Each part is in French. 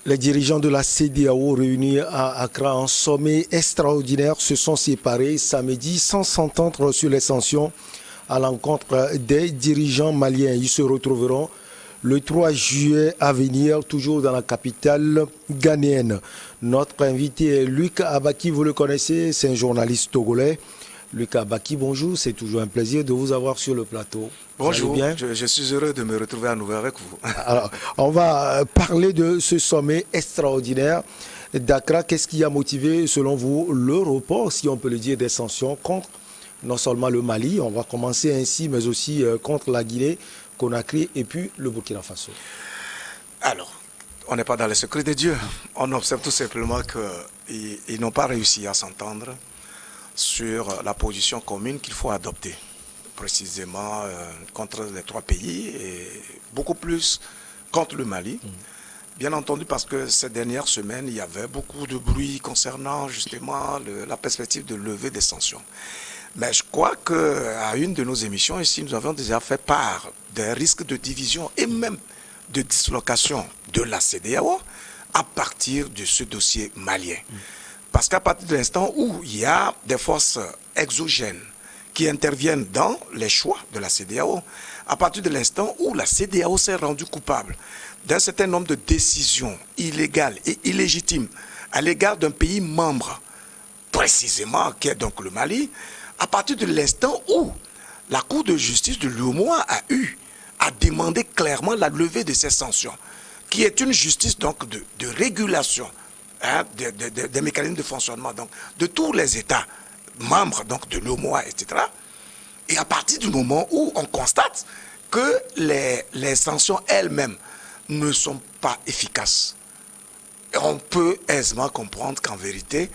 Les dirigeants de la CEDEAO réunis à Accra en sommet extraordinaire se sont séparés samedi sans s'entendre sur les sanctions à l'encontre des dirigeants maliens. Ils se retrouveront le 3 juillet à venir, toujours dans la capitale ghanéenne. Notre invité est Luc Abaki, vous le connaissez, c'est un journaliste togolais. Luc Abaki, bonjour, c'est toujours un plaisir de vous avoir sur le plateau. Bonjour, je suis heureux de me retrouver à nouveau avec vous. Alors, on va parler de ce sommet extraordinaire d'Accra. Qu'est-ce qui a motivé, selon vous, le report, si on peut le dire, des sanctions contre non seulement le Mali, on va commencer ainsi, mais aussi contre la Guinée, Conakry et puis le Burkina Faso? Alors, on n'est pas dans les secrets de Dieu. On observe tout simplement qu'ils n'ont pas réussi à s'entendre sur la position commune qu'il faut adopter, précisément contre les trois pays et beaucoup plus contre le Mali. Bien entendu, parce que ces dernières semaines, il y avait beaucoup de bruit concernant justement la perspective de lever des sanctions. Mais je crois qu'à une de nos émissions ici, nous avons déjà fait part des risques de division et même de dislocation de la CEDEAO à partir de ce dossier malien. Parce qu'à partir de l'instant où il y a des forces exogènes qui interviennent dans les choix de la CEDEAO, à partir de l'instant où la CEDEAO s'est rendue coupable d'un certain nombre de décisions illégales et illégitimes à l'égard d'un pays membre, précisément qui est donc le Mali, à partir de l'instant où la Cour de justice de l'UEMOA a eu à demander clairement la levée de ces sanctions, qui est une justice donc de régulation, des mécanismes de fonctionnement donc, de tous les États membres donc, de l'UEMOA, etc. Et à partir du moment où on constate que les sanctions elles-mêmes ne sont pas efficaces, on peut aisément comprendre qu'en vérité,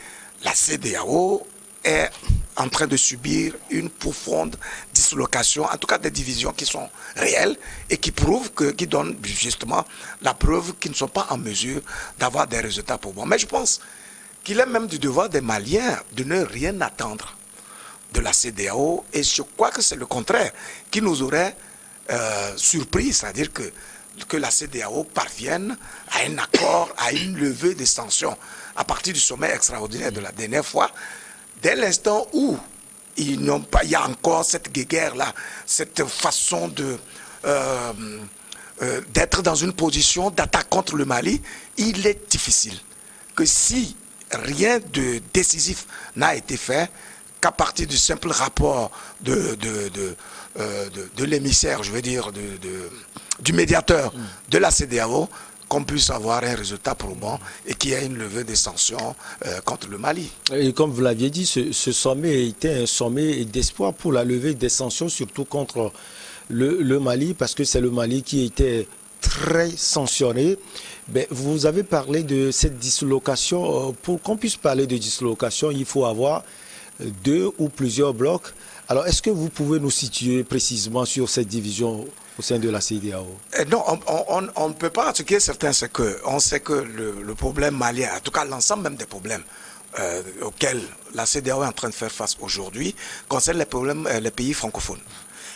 la CEDEAO est en train de subir une profonde dislocation, en tout cas des divisions qui sont réelles et qui prouvent qui donnent justement la preuve qu'ils ne sont pas en mesure d'avoir des résultats probants. Mais je pense qu'il est même du devoir des Maliens de ne rien attendre de la CEDEAO et je crois que c'est le contraire qui nous aurait surpris, c'est-à-dire que la CEDEAO parvienne à un accord, à une levée des sanctions à partir du sommet extraordinaire de la dernière fois. Dès l'instant où il y a encore cette guéguerre-là, cette façon d'être dans une position d'attaque contre le Mali, il est difficile que si rien de décisif n'a été fait, qu'à partir du simple rapport de l'émissaire, je veux dire, du médiateur de la CEDEAO, qu'on puisse avoir un résultat probant et qu'il y ait une levée des sanctions contre le Mali. Et comme vous l'aviez dit, ce sommet était un sommet d'espoir pour la levée des sanctions, surtout contre le Mali, parce que c'est le Mali qui était très sanctionné. Mais vous avez parlé de cette dislocation. Pour qu'on puisse parler de dislocation, il faut avoir deux ou plusieurs blocs. Alors, est-ce que vous pouvez nous situer précisément sur cette division au sein de la CEDEAO? Non, on ne peut pas. Ce qui est certain, c'est qu'on sait que le problème malien, en tout cas l'ensemble même des problèmes auxquels la CEDEAO est en train de faire face aujourd'hui, concerne les pays francophones.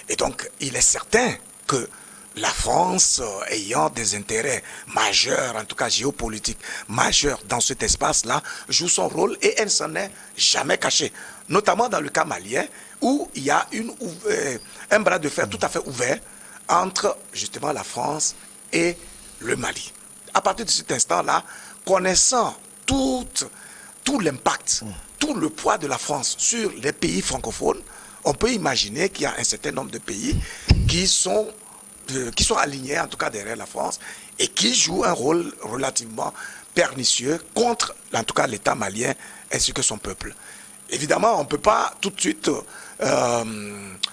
Et donc, il est certain que la France, ayant des intérêts majeurs, en tout cas géopolitiques majeurs dans cet espace-là, joue son rôle et elle ne s'en est jamais cachée. Notamment dans le cas malien, où il y a un bras de fer tout à fait ouvert entre justement la France et le Mali. À partir de cet instant-là, connaissant tout l'impact, tout le poids de la France sur les pays francophones, on peut imaginer qu'il y a un certain nombre de pays qui sont alignés, en tout cas derrière la France, et qui jouent un rôle relativement pernicieux contre, en tout cas, l'État malien ainsi que son peuple. Évidemment, on ne peut pas tout de suite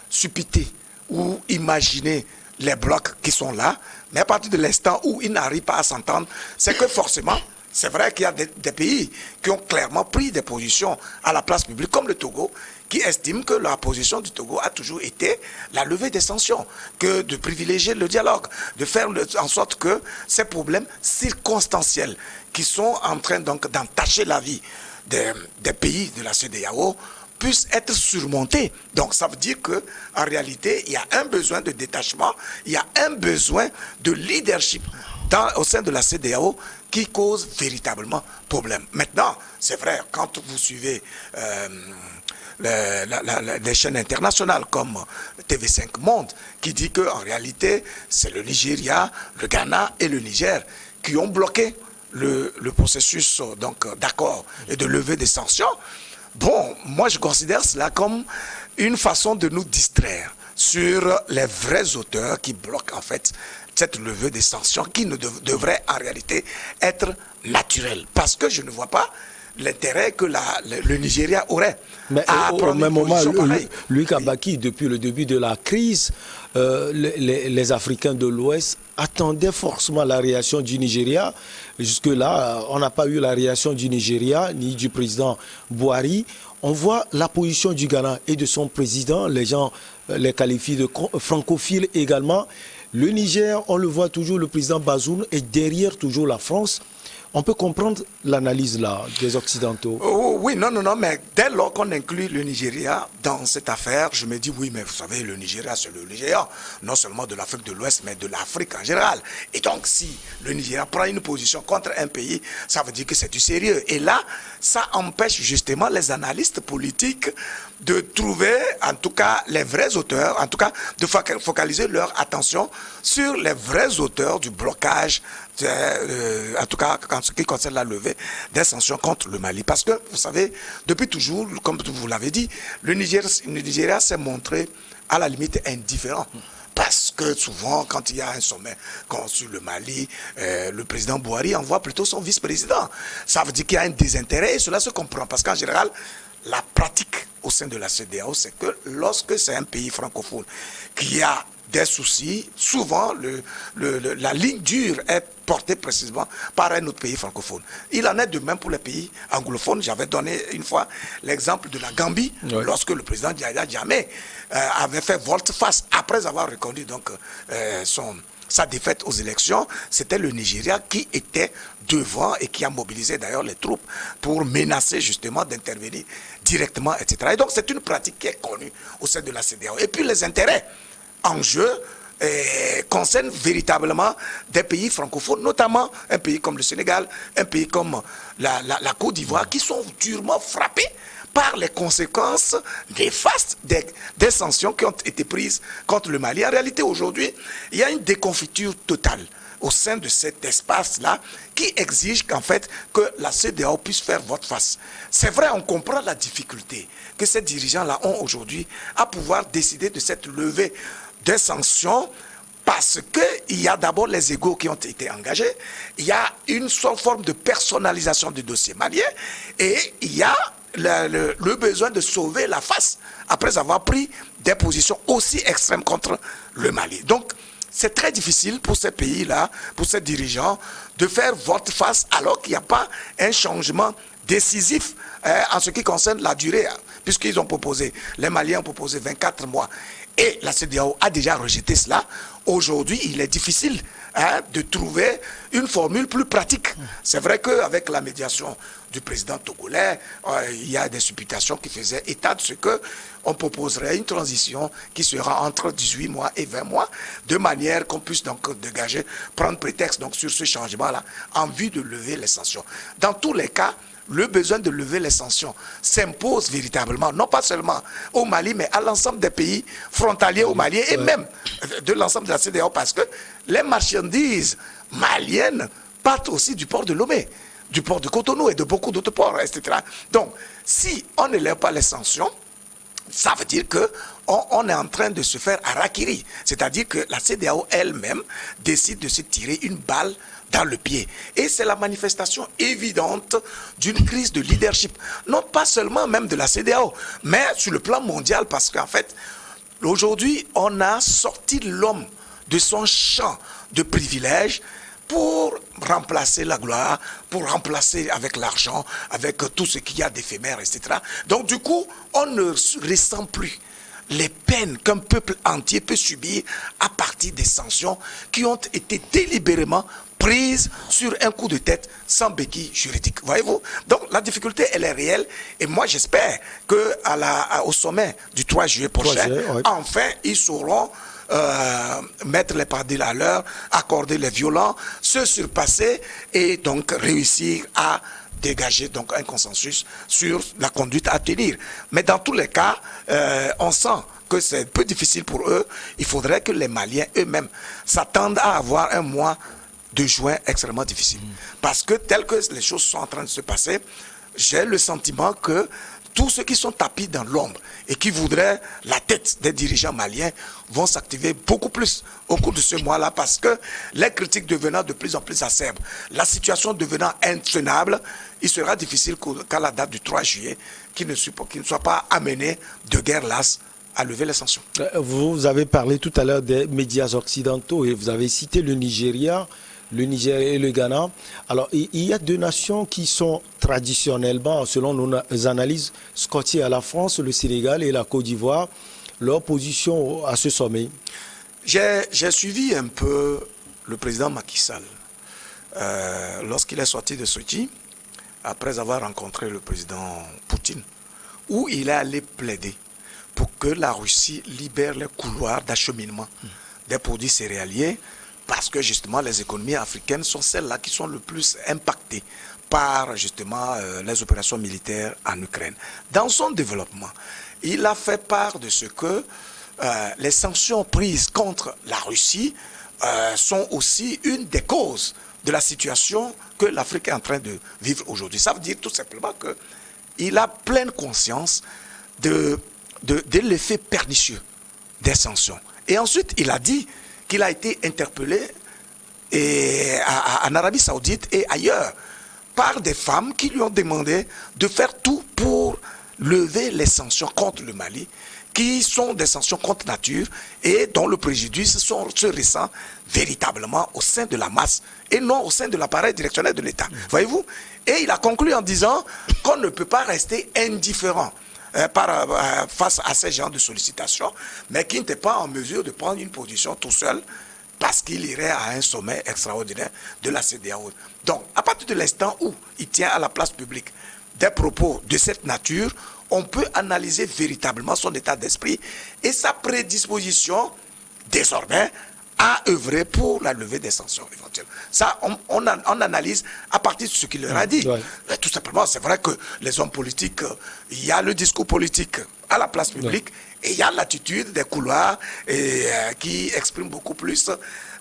suppiter ou imaginer les blocs qui sont là, mais à partir de l'instant où ils n'arrivent pas à s'entendre, c'est que forcément, c'est vrai qu'il y a des pays qui ont clairement pris des positions à la place publique, comme le Togo, qui estiment que la position du Togo a toujours été la levée des sanctions, que de privilégier le dialogue, de faire en sorte que ces problèmes circonstanciels qui sont en train donc d'entacher la vie des pays de la CEDEAO puissent être surmontés. Donc ça veut dire qu'en réalité, il y a un besoin de détachement, il y a un besoin de leadership au sein de la CEDEAO qui causent véritablement problème. Maintenant, c'est vrai, quand vous suivez les chaînes internationales comme TV5 Monde, qui dit qu'en réalité, c'est le Nigeria, le Ghana et le Niger qui ont bloqué le processus d'accord et de levée des sanctions. Bon, moi je considère cela comme une façon de nous distraire sur les vrais auteurs qui bloquent en fait cette levée des sanctions qui ne devrait en réalité être naturelle. Parce que je ne vois pas l'intérêt que le Nigeria aurait. Mais à au même moment, Louis oui. Kibaki, depuis le début de la crise, les Africains de l'Ouest attendaient forcément la réaction du Nigeria. Jusque-là, on n'a pas eu la réaction du Nigeria ni du président Buhari. On voit la position du Ghana et de son président. Les gens les qualifient de francophiles également. Le Niger, on le voit toujours, le président Bazoum est derrière toujours la France. On peut comprendre l'analyse là des Occidentaux. Oui, non, mais dès lors qu'on inclut le Nigeria dans cette affaire, je me dis oui, mais vous savez, le Nigeria, c'est le Nigeria, non seulement de l'Afrique de l'Ouest, mais de l'Afrique en général. Et donc, si le Nigeria prend une position contre un pays, ça veut dire que c'est du sérieux. Et là, ça empêche justement les analystes politiques de trouver, en tout cas, les vrais auteurs, en tout cas, de focaliser leur attention sur les vrais auteurs du blocage, en tout cas, en ce qui concerne la levée des sanctions contre le Mali. Parce que, vous savez, depuis toujours, comme vous l'avez dit, le Nigeria s'est montré à la limite indifférent. Parce que souvent, quand il y a un sommet sur le Mali, le président Buhari envoie plutôt son vice-président. Ça veut dire qu'il y a un désintérêt et cela se comprend. Parce qu'en général, la pratique au sein de la CEDEAO, c'est que lorsque c'est un pays francophone qui a des soucis, souvent la ligne dure est portée précisément par un autre pays francophone. Il en est de même pour les pays anglophones. J'avais donné une fois l'exemple de la Gambie, oui, lorsque le président Yahya Jammeh avait fait volte-face après avoir reconnu donc sa défaite aux élections. C'était le Nigeria qui était devant et qui a mobilisé d'ailleurs les troupes pour menacer justement d'intervenir directement, etc. Et donc c'est une pratique qui est connue au sein de la CEDEAO. Et puis les intérêts en jeu concernent véritablement des pays francophones, notamment un pays comme le Sénégal, un pays comme la Côte d'Ivoire, qui sont durement frappés par les conséquences néfastes des sanctions qui ont été prises contre le Mali. En réalité, aujourd'hui, il y a une déconfiture totale au sein de cet espace-là qui exige qu'en fait, que la CEDEAO puisse faire volte-face. C'est vrai, on comprend la difficulté que ces dirigeants-là ont aujourd'hui à pouvoir décider de cette levée des sanctions parce qu'il y a d'abord les égos qui ont été engagés, il y a une forme de personnalisation du dossier malien et il y a le besoin de sauver la face après avoir pris des positions aussi extrêmes contre le Mali. Donc, c'est très difficile pour ces pays-là, pour ces dirigeants, de faire volte-face alors qu'il n'y a pas un changement décisif en ce qui concerne la durée, puisqu'ils ont proposé, les Maliens ont proposé 24 mois. Et la CEDEAO a déjà rejeté cela. Aujourd'hui, il est difficile de trouver une formule plus pratique. C'est vrai qu'avec la médiation du président togolais, il y a des supputations qui faisaient état de ce qu'on proposerait une transition qui sera entre 18 mois et 20 mois, de manière qu'on puisse donc dégager, prendre prétexte donc sur ce changement-là, en vue de lever les sanctions. Dans tous les cas, le besoin de lever les sanctions s'impose véritablement, non pas seulement au Mali, mais à l'ensemble des pays frontaliers au Mali et même de l'ensemble de la CEDEAO, parce que les marchandises maliennes partent aussi du port de Lomé, du port de Cotonou et de beaucoup d'autres ports, etc. Donc, si on ne lève pas les sanctions, ça veut dire qu'on est en train de se faire harakiri. C'est-à-dire que la CEDEAO elle-même décide de se tirer une balle dans le pied. Et c'est la manifestation évidente d'une crise de leadership. Non pas seulement même de la CEDEAO, mais sur le plan mondial, parce qu'en fait, aujourd'hui, on a sorti l'homme de son champ de privilèges pour remplacer la gloire, pour remplacer avec l'argent, avec tout ce qu'il y a d'éphémère, etc. Donc du coup, on ne ressent plus les peines qu'un peuple entier peut subir à partir des sanctions qui ont été délibérément prises sur un coup de tête sans béquille juridique. Voyez-vous? Donc la difficulté, elle est réelle. Et moi, j'espère qu'au sommet du 3 juillet prochain, enfin, ils sauront mettre les pendules à l'heure, accorder les violents, se surpasser et donc réussir à dégager donc un consensus sur la conduite à tenir. Mais dans tous les cas, on sent que c'est un peu difficile pour eux. Il faudrait que les Maliens eux-mêmes s'attendent à avoir un mois de juin extrêmement difficile. Parce que tel que les choses sont en train de se passer, j'ai le sentiment que tous ceux qui sont tapis dans l'ombre et qui voudraient la tête des dirigeants maliens vont s'activer beaucoup plus au cours de ce mois-là parce que les critiques devenant de plus en plus acerbes, la situation devenant intenable, il sera difficile qu'à la date du 3 juillet, qu'il ne soit pas amené de guerre lasse à lever les sanctions. Vous avez parlé tout à l'heure des médias occidentaux et vous avez cité le Nigeria et le Ghana. Alors, il y a deux nations qui sont traditionnellement, selon nos analyses, scotchées à la France, le Sénégal et la Côte d'Ivoire. Leur position à ce sommet? J'ai suivi un peu le président Macky Sall lorsqu'il est sorti de Sochi, après avoir rencontré le président Poutine, où il est allé plaider pour que la Russie libère les couloirs d'acheminement des produits céréaliers, parce que justement les économies africaines sont celles-là qui sont le plus impactées par justement les opérations militaires en Ukraine. Dans son développement, il a fait part de ce que les sanctions prises contre la Russie sont aussi une des causes de la situation que l'Afrique est en train de vivre aujourd'hui. Ça veut dire tout simplement qu'il a pleine conscience de l'effet pernicieux des sanctions. Et ensuite, il a dit qu'il a été interpellé en Arabie Saoudite et ailleurs par des femmes qui lui ont demandé de faire tout pour lever les sanctions contre le Mali, qui sont des sanctions contre nature et dont le préjudice se ressent véritablement au sein de la masse et non au sein de l'appareil directionnel de l'État. Voyez-vous? Et il a conclu en disant qu'on ne peut pas rester indifférent face à ces genres de sollicitations, mais qui n'était pas en mesure de prendre une position tout seul parce qu'il irait à un sommet extraordinaire de la CEDEAO. Donc, à partir de l'instant où il tient à la place publique des propos de cette nature, on peut analyser véritablement son état d'esprit et sa prédisposition, désormais, à œuvrer pour la levée des sanctions éventuelles. Ça, on analyse à partir de ce qu'il leur a dit. Ouais. Tout simplement, c'est vrai que les hommes politiques, il y a le discours politique à la place publique et il y a l'attitude des couloirs qui exprime beaucoup plus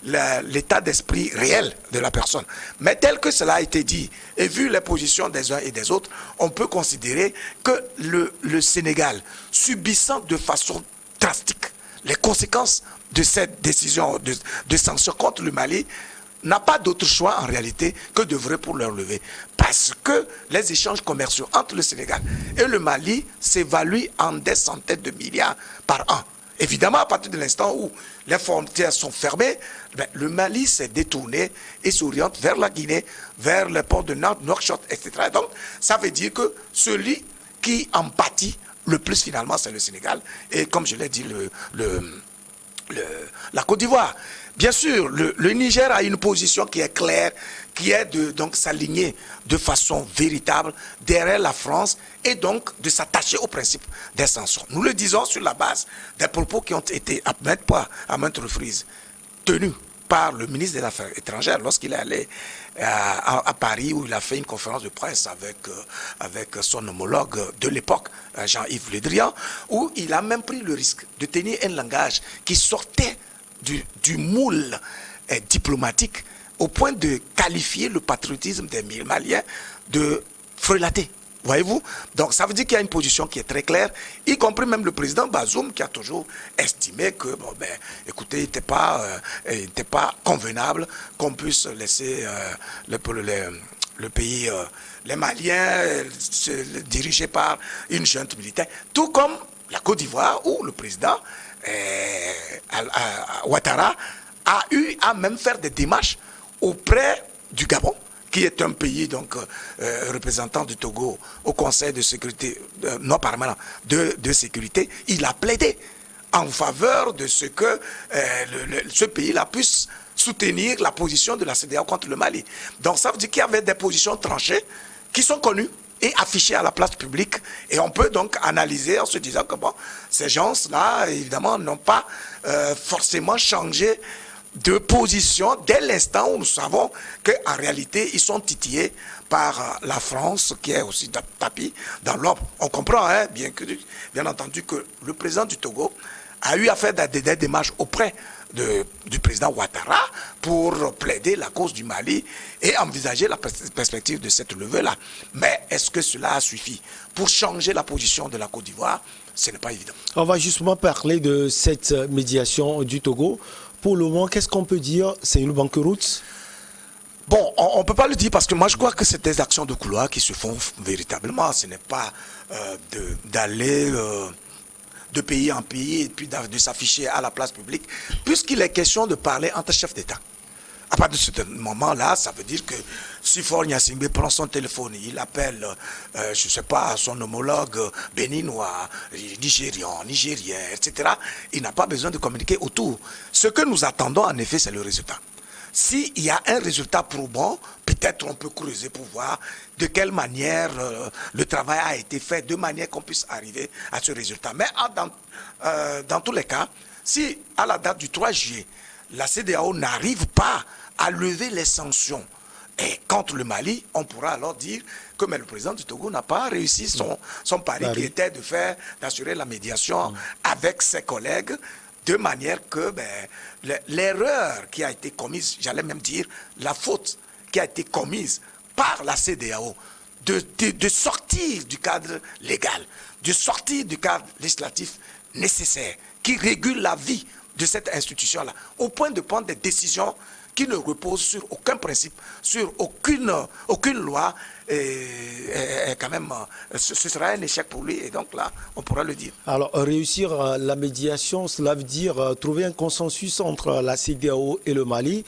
l'état d'esprit réel de la personne. Mais tel que cela a été dit et vu les positions des uns et des autres, on peut considérer que le Sénégal, subissant de façon drastique les conséquences de cette décision de sanction contre le Mali, n'a pas d'autre choix en réalité que d'œuvrer pour leur lever. Parce que les échanges commerciaux entre le Sénégal et le Mali s'évaluent en des centaines de milliards par an. Évidemment, à partir de l'instant où les frontières sont fermées, le Mali s'est détourné et s'oriente vers la Guinée, vers les ports de Nouakchott, etc. Donc, ça veut dire que celui qui en pâtit le plus finalement, c'est le Sénégal. Et comme je l'ai dit, la Côte d'Ivoire. Bien sûr, le Niger a une position qui est claire, qui est de donc s'aligner de façon véritable derrière la France et donc de s'attacher au principe des sanctions. Nous le disons sur la base des propos qui ont été à maintes reprises tenus par le ministre des Affaires étrangères lorsqu'il est allé à Paris où il a fait une conférence de presse avec son homologue de l'époque, Jean-Yves Le Drian, où il a même pris le risque de tenir un langage qui sortait du moule diplomatique au point de qualifier le patriotisme des Maliens de frelaté. Voyez-vous? Donc ça veut dire qu'il y a une position qui est très claire, y compris même le président Bazoum qui a toujours estimé que, écoutez, il n'était pas convenable qu'on puisse laisser le pays, les Maliens, dirigés par une junte militaire, tout comme la Côte d'Ivoire où le président Ouattara a même fait des démarches auprès du Gabon, qui est un pays donc représentant du Togo au Conseil de sécurité non permanent de sécurité. Il a plaidé en faveur de ce que ce pays-là puisse soutenir la position de la CEDEAO contre le Mali. Donc ça veut dire qu'il y avait des positions tranchées qui sont connues et affichés à la place publique. Et on peut donc analyser en se disant que bon, ces gens-là, évidemment, n'ont pas forcément changé de position dès l'instant où nous savons qu'en réalité, ils sont titillés par la France, qui est aussi tapis dans l'ombre. On comprend, hein, bien entendu, que le président du Togo a eu à faire des démarches auprès du président Ouattara pour plaider la cause du Mali et envisager la perspective de cette levée-là. Mais est-ce que cela a suffi pour changer la position de la Côte d'Ivoire? Ce n'est pas évident. On va justement parler de cette médiation du Togo. Pour le moment, qu'est-ce qu'on peut dire? C'est une banqueroute? Bon, on ne peut pas le dire parce que moi je crois que c'est des actions de couloir qui se font véritablement. Ce n'est pas d'aller de pays en pays et puis de s'afficher à la place publique, puisqu'il est question de parler entre chefs d'État. À partir de ce moment-là, ça veut dire que si Faure Gnassingbé prend son téléphone, il appelle, je ne sais pas, son homologue béninois, nigérian, nigérien, etc., il n'a pas besoin de communiquer autour. Ce que nous attendons, en effet, c'est le résultat. S'il y a un résultat probant, peut-être on peut creuser pour voir de quelle manière le travail a été fait, de manière qu'on puisse arriver à ce résultat. Mais dans tous les cas, si à la date du 3 juillet, la CEDEAO n'arrive pas à lever les sanctions contre le Mali, on pourra alors dire que mais le président du Togo n'a pas réussi son pari qui était d'assurer la médiation avec ses collègues, de manière que l'erreur qui a été commise, j'allais même dire la faute qui a été commise par la CEDEAO, de sortir du cadre légal, de sortir du cadre législatif nécessaire, qui régule la vie de cette institution-là, au point de prendre des décisions qui ne reposent sur aucun principe, sur aucune loi, et quand même, ce sera un échec pour lui, et donc là, on pourra le dire. Alors, réussir la médiation, cela veut dire trouver un consensus entre la CEDEAO et le Mali.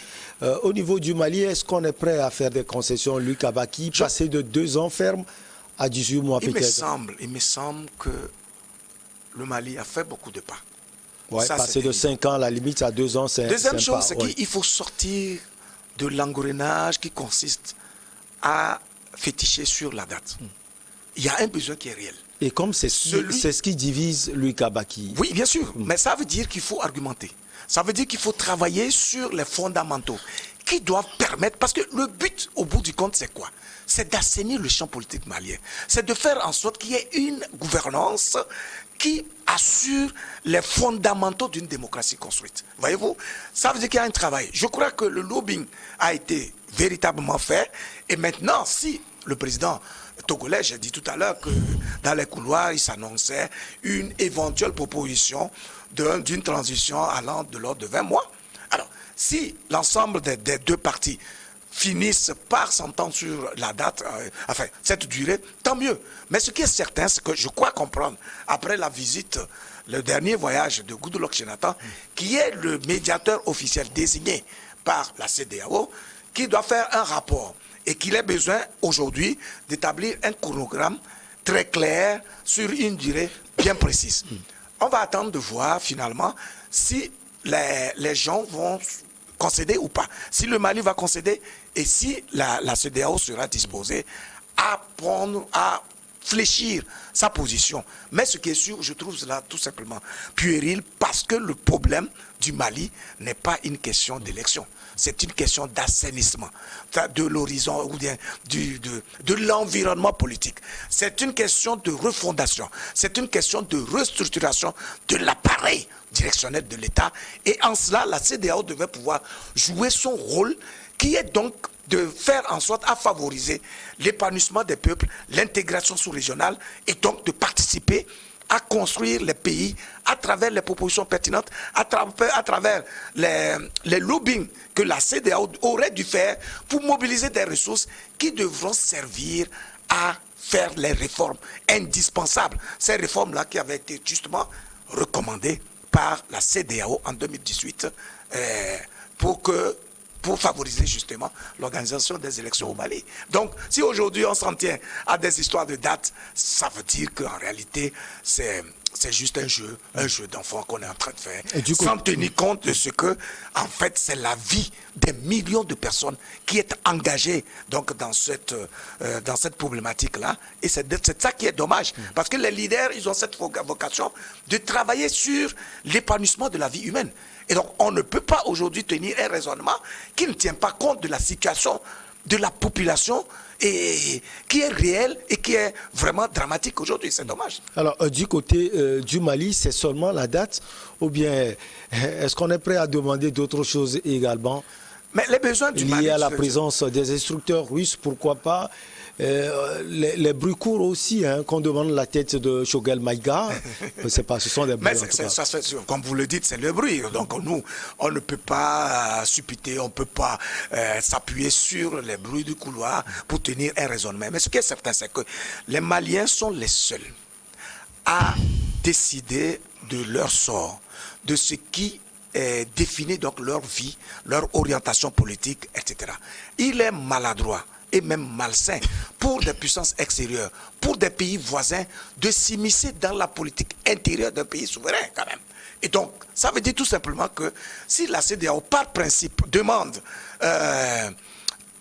Au niveau du Mali, est-ce qu'on est prêt à faire des concessions? Luc Abaki, passer de 2 ans ferme à 18 mois peut-être? Il me semble que le Mali a fait beaucoup de pas. Ouais, passer de 5 ans à la limite à 2 ans, c'est Deuxième chose, c'est ouais. qu'il faut sortir de l'engrenage qui consiste à féticher sur la date. Il y a un besoin qui est réel. Et comme c'est ce qui divise Luc Abaki. Oui, bien sûr, mais ça veut dire qu'il faut argumenter. Ça veut dire qu'il faut travailler sur les fondamentaux qui doivent permettre, parce que le but au bout du compte c'est quoi? C'est d'assainir le champ politique malien. C'est de faire en sorte qu'il y ait une gouvernance qui assure les fondamentaux d'une démocratie construite. Voyez-vous, ça veut dire qu'il y a un travail. Je crois que le lobbying a été véritablement fait. Et maintenant, si le président togolais, j'ai dit tout à l'heure que dans les couloirs, il s'annonçait une éventuelle proposition d'une transition allant de l'ordre de 20 mois. Alors, si l'ensemble des 2 parties finissent par s'entendre sur la date, enfin, cette durée, tant mieux. Mais ce qui est certain, c'est que je crois comprendre, après la visite, le dernier voyage de Goodluck Jonathan, qui est le médiateur officiel désigné par la CEDEAO, qui doit faire un rapport et qu'il ait besoin aujourd'hui d'établir un chronogramme très clair sur une durée bien précise. On va attendre de voir finalement si les gens vont concéder ou pas. Si le Mali va concéder et si la CEDEAO sera disposée à fléchir sa position. Mais ce qui est sûr, je trouve cela tout simplement puéril parce que le problème du Mali n'est pas une question d'élection. C'est une question d'assainissement de l'horizon ou bien de l'environnement politique. C'est une question de refondation. C'est une question de restructuration de l'appareil directionnel de l'État. Et en cela, la CEDEAO devait pouvoir jouer son rôle qui est donc de faire en sorte à favoriser l'épanouissement des peuples, l'intégration sous-régionale et donc de participer à construire les pays à travers les propositions pertinentes, à travers les lobbying que la CEDEAO aurait dû faire pour mobiliser des ressources qui devront servir à faire les réformes indispensables. Ces réformes-là qui avaient été justement recommandées par la CEDEAO en 2018 pour favoriser justement l'organisation des élections au Mali. Donc, si aujourd'hui on s'en tient à des histoires de dates, ça veut dire qu'en réalité, c'est c'est juste un jeu d'enfant qu'on est en train de faire, coup, sans tenir compte de ce que, en fait, c'est la vie des millions de personnes qui est engagées donc, dans cette problématique-là. Et c'est ça qui est dommage. Parce que les leaders, ils ont cette vocation de travailler sur l'épanouissement de la vie humaine. Et donc, on ne peut pas aujourd'hui tenir un raisonnement qui ne tient pas compte de la situation de la population et qui est réelle et qui est vraiment dramatique aujourd'hui. C'est dommage. Alors, du côté du Mali, c'est seulement la date ou bien est-ce qu'on est prêt à demander d'autres choses également? Mais les besoins du Mali... Liés à la présence des instructeurs russes, pourquoi pas? Les bruits courts aussi, hein, qu'on demande la tête de Choguel Maïga. C'est pas, ce sont des bruits. Mais comme vous le dites, c'est le bruit. Donc nous, on ne peut pas supputer, on ne peut pas s'appuyer sur les bruits du couloir pour tenir un raisonnement. Mais ce qui est certain, c'est que les Maliens sont les seuls à décider de leur sort, de ce qui définit donc leur vie, leur orientation politique, etc. Il est maladroit et même malsain pour des puissances extérieures, pour des pays voisins, de s'immiscer dans la politique intérieure d'un pays souverain quand même. Et donc, ça veut dire tout simplement que si la CEDEAO, par principe, demande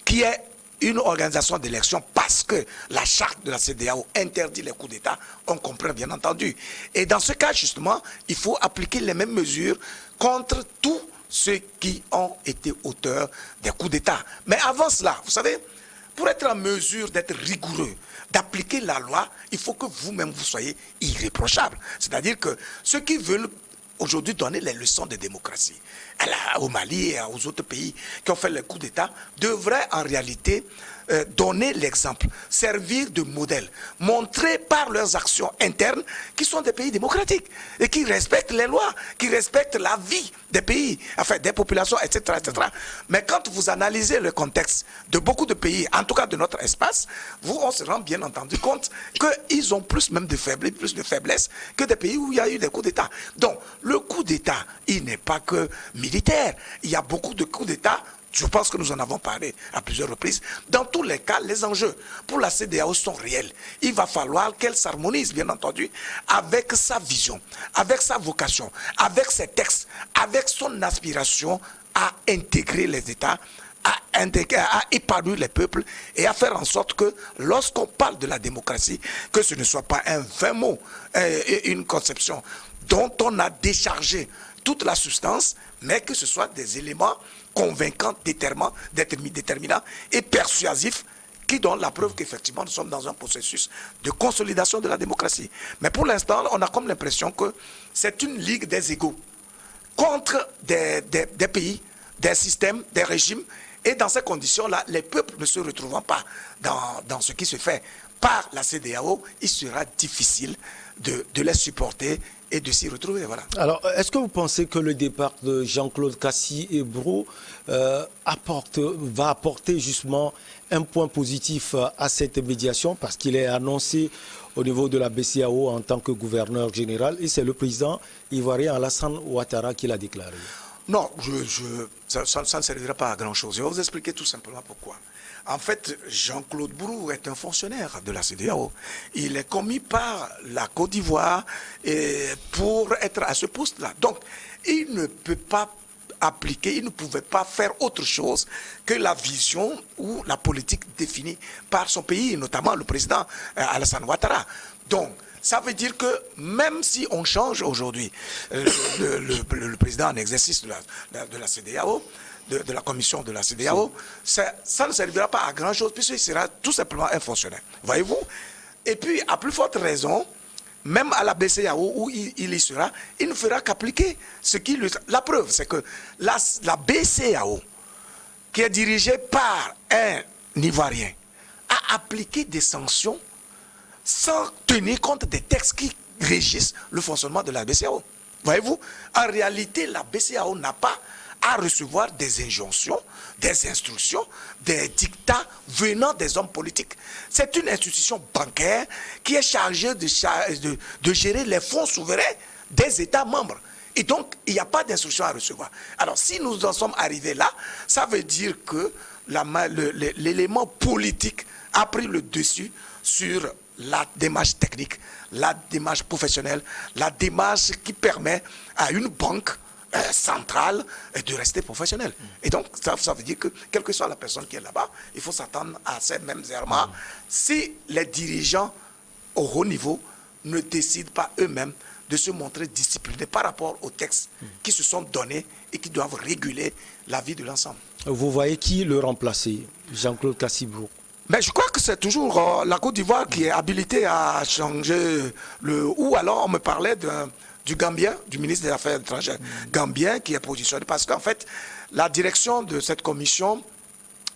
qu'il y ait une organisation d'élection parce que la charte de la CEDEAO interdit les coups d'État, on comprend bien entendu. Et dans ce cas, justement, il faut appliquer les mêmes mesures contre tous ceux qui ont été auteurs des coups d'État. Mais avant cela, vous savez, pour être en mesure d'être rigoureux, d'appliquer la loi, il faut que vous-même vous soyez irréprochable. C'est-à-dire que ceux qui veulent aujourd'hui donner les leçons de démocratie au Mali et aux autres pays qui ont fait les coups d'État devraient en réalité donner l'exemple, servir de modèle, montrer par leurs actions internes qu'ils sont des pays démocratiques et qui respectent les lois, qui respectent la vie des pays, enfin des populations, etc., etc. Mais quand vous analysez le contexte de beaucoup de pays, en tout cas de notre espace, on se rend bien entendu compte qu'ils ont plus même de faiblesse que des pays où il y a eu des coups d'État. Donc, le coup d'État, il n'est pas que militaire. Il y a beaucoup de coups d'État. Je pense que nous en avons parlé à plusieurs reprises. Dans tous les cas, les enjeux pour la CEDEAO sont réels. Il va falloir qu'elle s'harmonise, bien entendu, avec sa vision, avec sa vocation, avec ses textes, avec son aspiration à intégrer les États, à épanouir les peuples et à faire en sorte que lorsqu'on parle de la démocratie, que ce ne soit pas un vain mot, une conception dont on a déchargé toute la substance, mais que ce soit des éléments convaincants, déterminants et persuasifs qui donnent la preuve qu'effectivement nous sommes dans un processus de consolidation de la démocratie. Mais pour l'instant, on a comme l'impression que c'est une ligue des égaux contre des pays, des systèmes, des régimes. Et dans ces conditions-là, les peuples ne se retrouvant pas dans ce qui se fait par la CEDEAO, il sera difficile de les supporter et de s'y retrouver. Voilà. Alors, est-ce que vous pensez que le départ de Jean-Claude Kassi-Ebro va apporter justement un point positif à cette médiation parce qu'il est annoncé au niveau de la BCEAO en tant que gouverneur général et c'est le président ivoirien Alassane Ouattara qui l'a déclaré? Non, ça ne servira pas à grand-chose. Je vais vous expliquer tout simplement pourquoi. En fait, Jean-Claude Brou est un fonctionnaire de la CEDEAO. Il est commis par la Côte d'Ivoire pour être à ce poste-là. Donc, il ne peut pas appliquer, il ne pouvait pas faire autre chose que la vision ou la politique définie par son pays, notamment le président Alassane Ouattara. Donc, ça veut dire que même si on change aujourd'hui le président en exercice de la CEDEAO, de la commission de la CEDEAO, ça ne servira pas à grand-chose puisqu'il sera tout simplement un fonctionnaire. Voyez-vous? Et puis, à plus forte raison, même à la BCEAO où il y sera, il ne fera qu'appliquer ce qui lui... La preuve, c'est que la BCEAO, qui est dirigée par un Ivoirien, a appliqué des sanctions sans tenir compte des textes qui régissent le fonctionnement de la BCEAO. Voyez-vous? En réalité, la BCEAO n'a pas à recevoir des injonctions, des instructions, des dictats venant des hommes politiques. C'est une institution bancaire qui est chargée de gérer les fonds souverains des États membres. Et donc, il n'y a pas d'instruction à recevoir. Alors, si nous en sommes arrivés là, ça veut dire que l'élément politique a pris le dessus sur la démarche technique, la démarche professionnelle, la démarche qui permet à une banque centrale de rester professionnelle. Et donc, ça veut dire que, quelle que soit la personne qui est là-bas, il faut s'attendre à ces mêmes errements si les dirigeants au haut niveau ne décident pas eux-mêmes de se montrer disciplinés par rapport aux textes qui se sont donnés et qui doivent réguler la vie de l'ensemble. Vous voyez qui le remplacer? Jean-Claude Cassibrou. Mais je crois que c'est toujours la Côte d'Ivoire qui est habilitée à changer ou alors on me parlait du Gambien, du ministre des Affaires étrangères gambien qui est positionné. Parce qu'en fait, la direction de cette commission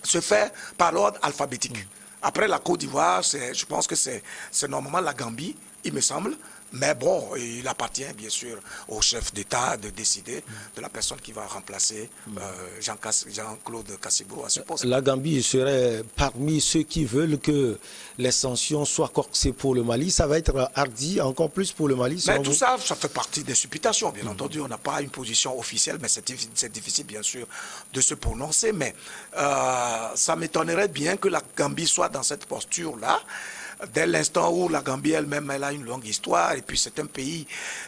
se fait par l'ordre alphabétique. Après la Côte d'Ivoire, je pense que c'est normalement la Gambie, il me semble. Mais bon, il appartient bien sûr au chef d'État de décider de la personne qui va remplacer Jean-Claude Cassibrou à ce poste. La Gambie serait parmi ceux qui veulent que les sanctions soient corsées pour le Mali. Ça va être hardi encore plus pour le Mali. Mais tout ça, ça fait partie des supputations. Bien entendu, on n'a pas une position officielle, mais c'est difficile bien sûr de se prononcer. Mais ça m'étonnerait bien que la Gambie soit dans cette posture-là. Dès l'instant où la Gambie elle-même, elle a une longue histoire, et puis c'est un pays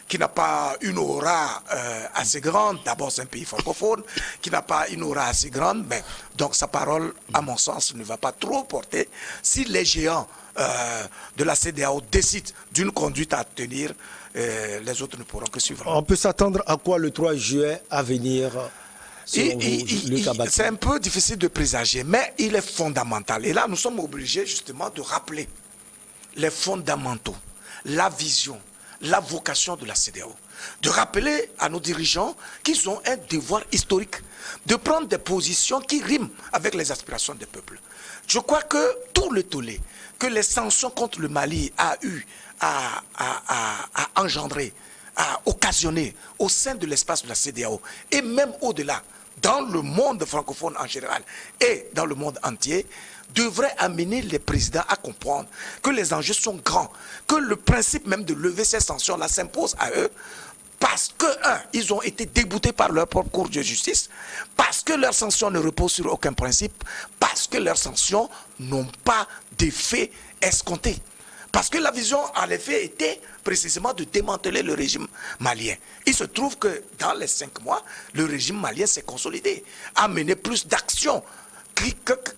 qui n'a pas une aura assez grande. D'abord, c'est un pays francophone qui n'a pas une aura assez grande, mais donc sa parole, à mon sens, ne va pas trop porter. Si les géants de la CEDEAO décident d'une conduite à tenir, les autres ne pourront que suivre. On peut s'attendre à quoi le 3 juillet à venir? C'est un peu difficile de présager, mais il est fondamental. Et là, nous sommes obligés justement de rappeler les fondamentaux, la vision, la vocation de la CEDEAO. De rappeler à nos dirigeants qu'ils ont un devoir historique de prendre des positions qui riment avec les aspirations des peuples. Je crois que tout le tollé que les sanctions contre le Mali a eu à engendrer, à occasionner au sein de l'espace de la CEDEAO et même au-delà, dans le monde francophone en général et dans le monde entier, devrait amener les présidents à comprendre que les enjeux sont grands, que le principe même de lever ces sanctions-là s'impose à eux parce que, ils ont été déboutés par leur propre cour de justice, parce que leurs sanctions ne reposent sur aucun principe, parce que leurs sanctions n'ont pas d'effet escompté. Parce que la vision, en effet, était précisément de démanteler le régime malien. Il se trouve que dans les 5 mois, le régime malien s'est consolidé, a mené plus d'actions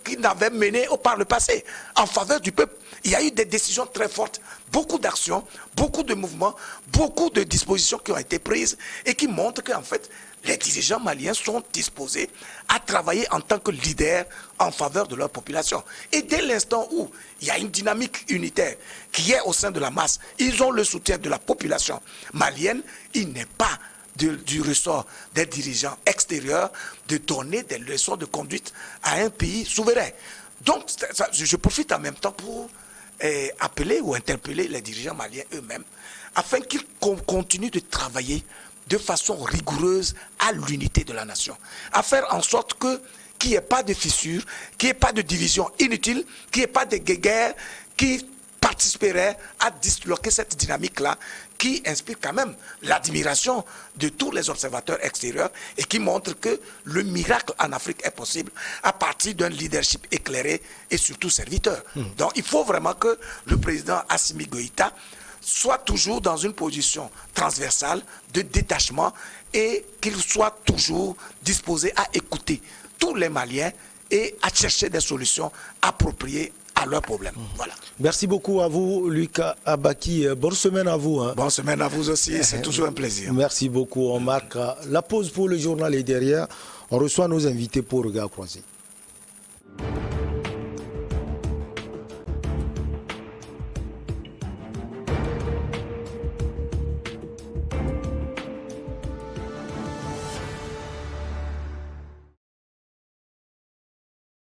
qu'il n'avait mené par le passé en faveur du peuple. Il y a eu des décisions très fortes, beaucoup d'actions, beaucoup de mouvements, beaucoup de dispositions qui ont été prises et qui montrent qu'en fait, les dirigeants maliens sont disposés à travailler en tant que leaders en faveur de leur population. Et dès l'instant où il y a une dynamique unitaire qui est au sein de la masse, ils ont le soutien de la population malienne, il n'est pas du ressort des dirigeants extérieurs de donner des leçons de conduite à un pays souverain. Donc, je profite en même temps pour appeler ou interpeller les dirigeants maliens eux-mêmes afin qu'ils continuent de travailler de façon rigoureuse à l'unité de la nation, à faire en sorte qu'il n'y ait pas de fissures, qu'il n'y ait pas de division inutile, qu'il n'y ait pas de guerre qui participerait à disloquer cette dynamique-là qui inspire quand même l'admiration de tous les observateurs extérieurs et qui montre que le miracle en Afrique est possible à partir d'un leadership éclairé et surtout serviteur. Donc il faut vraiment que le président Assimi Goïta soit toujours dans une position transversale de détachement et qu'il soit toujours disposé à écouter tous les Maliens et à chercher des solutions appropriées à leurs problèmes. Voilà. Merci beaucoup à vous, Lucas Abaki. Bonne semaine à vous. Bonne semaine à vous aussi, c'est toujours un plaisir. Merci beaucoup. On marque la pause pour le journal et derrière, on reçoit nos invités pour Regard Croisé.